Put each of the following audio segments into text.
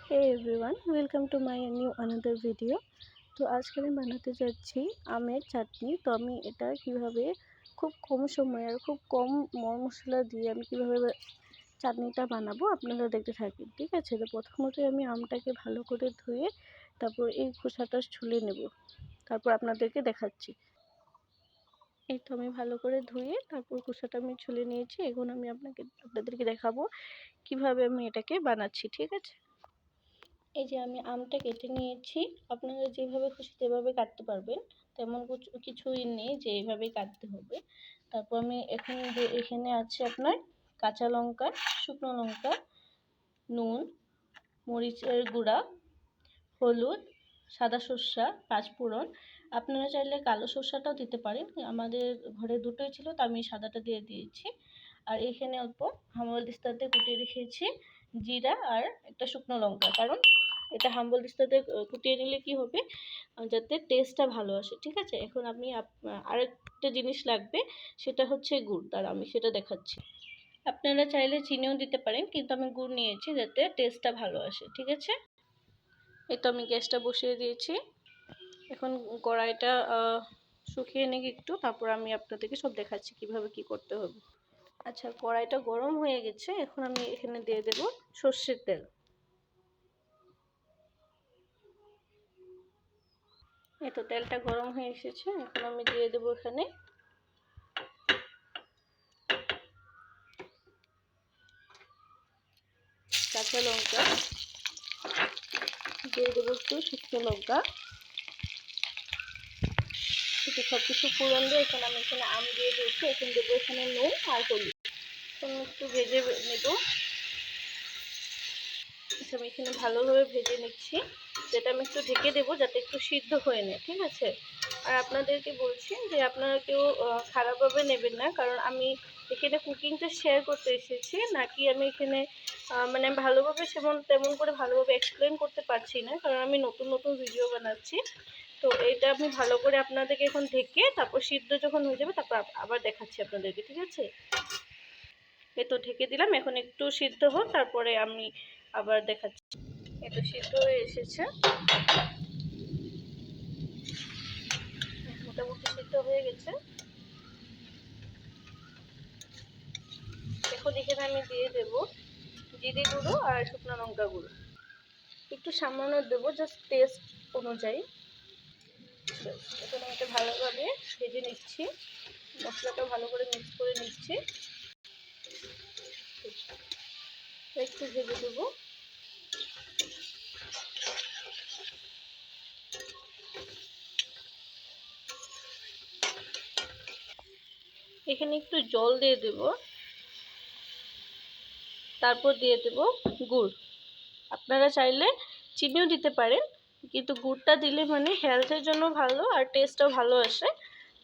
Hey everyone, welcome to my new another video. তো আজকে আমি বানাতে যাচ্ছি আমের চাটনি। তো আমি এটা কিভাবে খুব কম সময়ে আর খুব কম মশলা দিয়ে আমি কিভাবে চাটনিটা বানাবো আপনারা দেখতে থাকুন, ঠিক আছে? তো প্রথমত আমি আমটাকে ভালো করে ধুয়ে তারপর এই খোসাটা ছুলে নেব, তারপর আপনাদেরকে দেখাচ্ছি। এই তো আমি ভালো করে ধুয়ে তারপর খোসাটা আমি ছুলে নিয়েছি। এখন আমি আপনাদেরকে দেখাবো কিভাবে আমি এটাকে বানাচ্ছি, ঠিক আছে? এই যে আমি আমটা কেটে নিয়েছি। আপনারা যেভাবে খুশি সেভাবে কাটতে পারবেন, তেমন কিছুই নেই যে এইভাবেই কাটতে হবে। তারপর আমি এখানে আছে আপনার কাঁচা লঙ্কা, শুকনো লঙ্কা, নুন, মরিচের গুঁড়া, হলুদ, সাদা সর্ষা, পাঁচফোড়ন। আপনারা চাইলে কালো সর্ষাটাও দিতে পারেন। আমাদের ঘরে দুটোই ছিল, তো আমি সাদাটা দিয়ে দিয়েছি। আর এখানে অল্প হামালদিস্তাতে কুটিয়ে রেখেছি জিরা আর একটা শুকনো লঙ্কা, কারণ এটা হামালদিস্তাতে কুটিয়ে নিলে কি হবে, যাতে টেস্টটা ভালো আসে, ঠিক আছে? এখন আপনি আরেকটা জিনিস লাগবে, সেটা হচ্ছে গুড়। তার আমি সেটা দেখাচ্ছি। আপনারা চাইলে চিনিও দিতে পারেন, কিন্তু আমি গুড় নিয়েছি যাতে টেস্টটা ভালো আসে, ঠিক আছে? এই তো আমি গ্যাসটা বসিয়ে দিয়েছি। এখন কড়াইটা শুকিয়ে নিই একটু, তারপর আমি আপনাদেরকে সব দেখাচ্ছি কিভাবে কি করতে হবে। আচ্ছা, কড়াইটা গরম হয়ে গেছে। এখন আমি এখানে দিয়ে দেব সর্ষের তেল। এই তো তেলটা গরম হয়ে এসেছে। এখন আমি দিয়ে দেব এখানে কাঁচা লঙ্কা, দিয়ে দেবো একটু শুকনো লঙ্কা, একটু সব কিছু ফোড়ন দিয়ে এখন আমি এখানে আম দিয়ে দিয়েছি। এখন দেবো এখানে নুন আর হলুদ। আমি একটু ভেজে নেব। আমি এখানে ভালোভাবে ভেজে নিচ্ছি, যেটা আমি একটু ঢেকে দেবো যাতে একটু সিদ্ধ হয়ে নেয়, ঠিক আছে? আর আপনাদেরকে বলছি যে আপনারা কেউ খারাপভাবে নেবেন না, কারণ আমি এখানে কুকিংটা শেয়ার করতে এসেছি, নাকি আমি এখানে মানে ভালোভাবে তেমন করে ভালোভাবে এক্সপ্লেন করতে পারছি না, কারণ আমি নতুন নতুন ভিডিও বানাচ্ছি। তো এটা আমি ভালো করে আপনাদেরকে এখন ঢেকে তারপর সিদ্ধ যখন হয়ে যাবে তারপর আবার দেখাচ্ছি আপনাদেরকে, ঠিক আছে? এই তো ঢেকে দিলাম। এখন একটু সিদ্ধ হোক, তারপরে আমি আবার দেখাচ্ছি। এটা সিদ্ধ হয়ে এসেছে, মোটামুটি সিদ্ধ হয়ে গেছে। এখন এখানে আমি দিয়ে দেব জিরে গুঁড়ো আর শুকনো লঙ্কা গুঁড়ো, একটু সামান্য দেবো, জাস্ট টেস্ট অনুযায়ী। এখন আমি এটা ভালোভাবে ভেজে নিচ্ছি, মশলাটা ভালো করে মিক্স করে নিচ্ছি। একটু ভেজে দেবো। এখানে একটু জল দিয়ে দেব, তারপর দিয়ে দেব গুড়। আপনারা চাইলে চিনিও দিতে পারেন, কিন্তু গুড়টা দিলে মানে হেলথের জন্য ভালো আর টেস্টটাও ভালো আসে।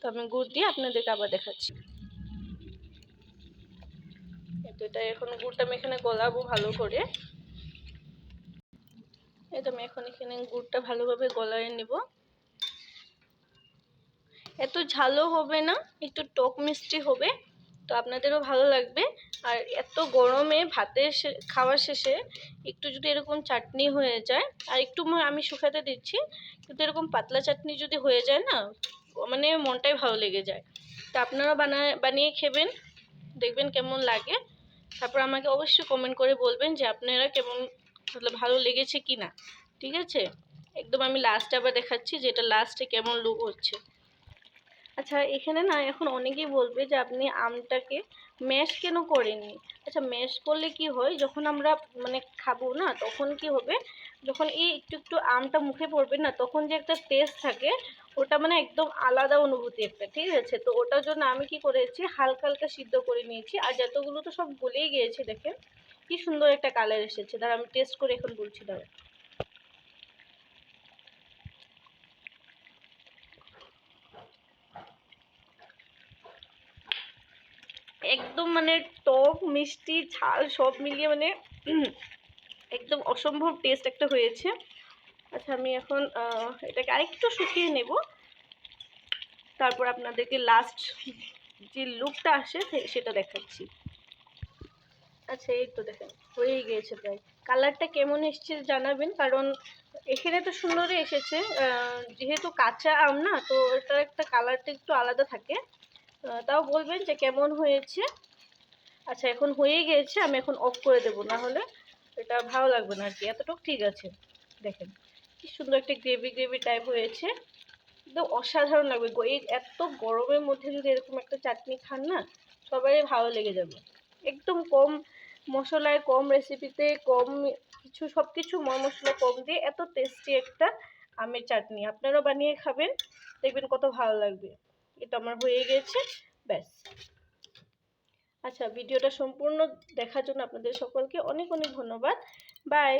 তো আমি গুড় দিয়ে আপনাদেরকে আবার দেখাচ্ছি। এটা এখন গুড়টা আমি এখানে গলাবো ভালো করে। এই তো আমি এখন এখানে গুড়টা ভালোভাবে গলায় নেব। এত ঝালও হবে না, একটু টক মিষ্টি হবে, তো আপনাদেরও ভালো লাগবে। আর এত গরমে খাওয়ার শেষে একটু যদি এরকম চাটনি হয়ে যায়, আর একটু আমি শুকাতে দিচ্ছি, কিন্তু এরকম পাতলা চাটনি যদি হয়ে যায় না, মানে মনটাই ভালো লেগে যায়। তো আপনারা বানিয়ে খেবেন, দেখবেন কেমন লাগে। তারপর আমাকে অবশ্যই কমেন্ট করে বলবেন যে আপনারা কেমন, ভালো লেগেছে কি না, ঠিক আছে? একদম আমি লাস্টে আবার দেখাচ্ছি যে এটা লাস্টে কেমন লুক হচ্ছে। আচ্ছা, এখানে না এখন অনেকেই বলবে যে আপনি আমটাকে ম্যাশ কেন করেননি। আচ্ছা, ম্যাশ করলে কি হয়, যখন আমরা মানে খাবো না, তখন কি হবে, যখন এই একটু একটু আমটা মুখে পড়বে না, তখন যে একটা টেস্ট থাকে, ওটা মানে একদম আলাদা অনুভূতি একটা, ঠিক আছে? তো ওটার জন্য আমি কি করেছি, হালকা হালকা সিদ্ধ করে নিয়েছি। আর যতগুলো তো সব গলেই গিয়েছে, দেখেন কি সুন্দর একটা কালার এসেছে। দাঁড়া আমি টেস্ট করে এখন বলছি, দাঁড়া। একদম মানে টক মিষ্টি ঝাল সব মিলিয়ে মানে একদম অসম্ভব টেস্ট একটা হয়েছে। আচ্ছা, আমি এখন এটাকে আরেকটু শুকিয়ে নেব, তারপর আপনাদেরকে লাস্ট যে লুকটা আসে সেটা দেখাচ্ছি। আচ্ছা, এই তো দেখেন হয়েই গিয়েছে প্রায়। কালারটা কেমন এসছে জানাবেন, কারণ এখানে তো সুন্দরই এসেছে। যেহেতু কাঁচা আম না, তো এটার একটা কালারটা একটু আলাদা থাকে। তাও বলবেন যে কেমন হয়েছে। আচ্ছা, এখন হয়েই গিয়েছে, আমি এখন অফ করে দেবো, না হলে এটা ভালো লাগবে না আর কি। এতটুকু ঠিক আছে। দেখেন কি সুন্দর একটা গ্রেভি গ্রেভি টাইপ হয়েছে, একদম অসাধারণ লাগবে। এই এত গরমের মধ্যে যদি এরকম একটা চাটনি খান না, সবারই ভালো লেগে যাবে। একদম কম মশলায়, কম রেসিপিতে, কম কিছু, সব কিছু মশলা কম দিয়ে এত টেস্টি একটা আমের চাটনি আপনারাও বানিয়ে খাবেন, দেখবেন কত ভালো লাগবে। এটা আমার হয়ে গেছে, ব্যাস। আচ্ছা, ভিডিওটা সম্পূর্ণ দেখার জন্য আপনাদের সকলকে অনেক অনেক ধন্যবাদ। বাই।